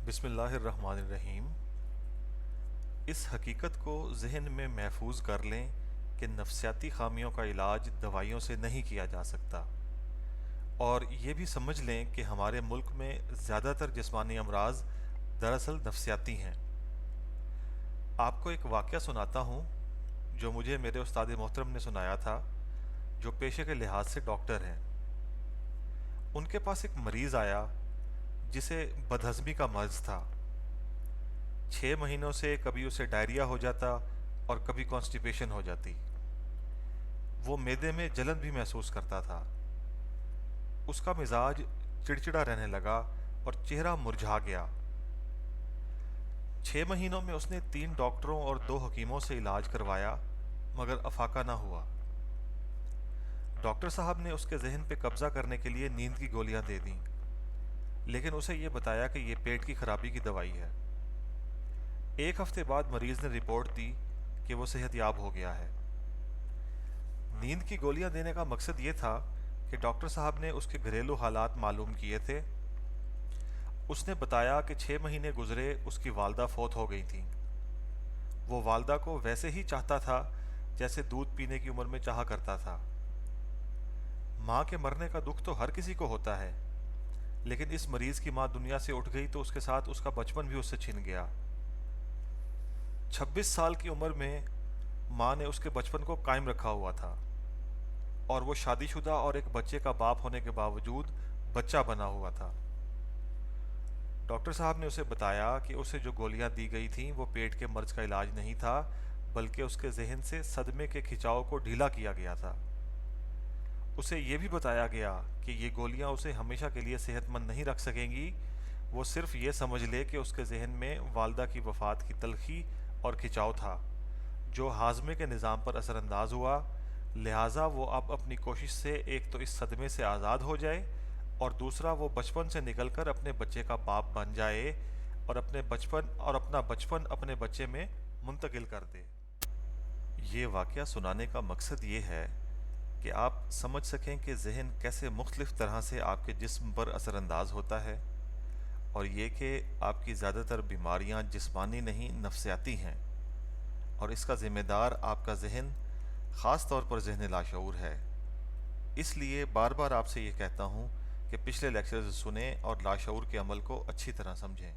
بسم اللہ الرحمن الرحیم۔ اس حقیقت کو ذہن میں محفوظ کر لیں کہ نفسیاتی خامیوں کا علاج دوائیوں سے نہیں کیا جا سکتا، اور یہ بھی سمجھ لیں کہ ہمارے ملک میں زیادہ تر جسمانی امراض دراصل نفسیاتی ہیں۔ آپ کو ایک واقعہ سناتا ہوں جو مجھے میرے استاد محترم نے سنایا تھا، جو پیشے کے لحاظ سے ڈاکٹر ہیں۔ ان کے پاس ایک مریض آیا جسے بدہضمی کا مرض تھا۔ 6 مہینوں سے کبھی اسے ڈائریا ہو جاتا اور کبھی کانسٹیپیشن ہو جاتی۔ وہ معدے میں جلن بھی محسوس کرتا تھا۔ اس کا مزاج چڑچڑا رہنے لگا اور چہرہ مرجھا گیا۔ 6 مہینوں میں اس نے 3 ڈاکٹروں اور 2 حکیموں سے علاج کروایا، مگر افاقہ نہ ہوا۔ ڈاکٹر صاحب نے اس کے ذہن پہ قبضہ کرنے کے لیے نیند کی گولیاں دے دیں، لیکن اسے یہ بتایا کہ یہ پیٹ کی خرابی کی دوائی ہے۔ 1 ہفتے بعد مریض نے رپورٹ دی کہ وہ صحت یاب ہو گیا ہے۔ نیند کی گولیاں دینے کا مقصد یہ تھا کہ ڈاکٹر صاحب نے اس کے گھریلو حالات معلوم کیے تھے۔ اس نے بتایا کہ 6 مہینے گزرے اس کی والدہ فوت ہو گئی تھیں۔ وہ والدہ کو ویسے ہی چاہتا تھا جیسے دودھ پینے کی عمر میں چاہا کرتا تھا۔ ماں کے مرنے کا دکھ تو ہر کسی کو ہوتا ہے، لیکن اس مریض کی ماں دنیا سے اٹھ گئی تو اس کے ساتھ اس کا بچپن بھی اس سے چھن گیا۔ 26 سال کی عمر میں ماں نے اس کے بچپن کو قائم رکھا ہوا تھا، اور وہ شادی شدہ اور ایک بچے کا باپ ہونے کے باوجود بچہ بنا ہوا تھا۔ ڈاکٹر صاحب نے اسے بتایا کہ اسے جو گولیاں دی گئی تھیں وہ پیٹ کے مرض کا علاج نہیں تھا، بلکہ اس کے ذہن سے صدمے کے کھچاؤ کو ڈھیلا کیا گیا تھا۔ اسے یہ بھی بتایا گیا کہ یہ گولیاں اسے ہمیشہ کے لیے صحت مند نہیں رکھ سکیں گی۔ وہ صرف یہ سمجھ لے کہ اس کے ذہن میں والدہ کی وفات کی تلخی اور کھچاؤ تھا، جو ہاضمے کے نظام پر اثر انداز ہوا، لہٰذا وہ اب اپنی کوشش سے ایک تو اس صدمے سے آزاد ہو جائے، اور دوسرا وہ بچپن سے نکل کر اپنے بچے کا باپ بن جائے اور اپنا بچپن اپنے بچے میں منتقل کر دے۔ یہ واقعہ سنانے کا مقصد یہ ہے کہ آپ سمجھ سکیں کہ ذہن کیسے مختلف طرح سے آپ کے جسم پر اثر انداز ہوتا ہے، اور یہ کہ آپ کی زیادہ تر بیماریاں جسمانی نہیں نفسیاتی ہیں، اور اس کا ذمہ دار آپ کا ذہن، خاص طور پر ذہن لاشعور ہے۔ اس لیے بار بار آپ سے یہ کہتا ہوں کہ پچھلے لیکچرز سنیں اور لاشعور کے عمل کو اچھی طرح سمجھیں۔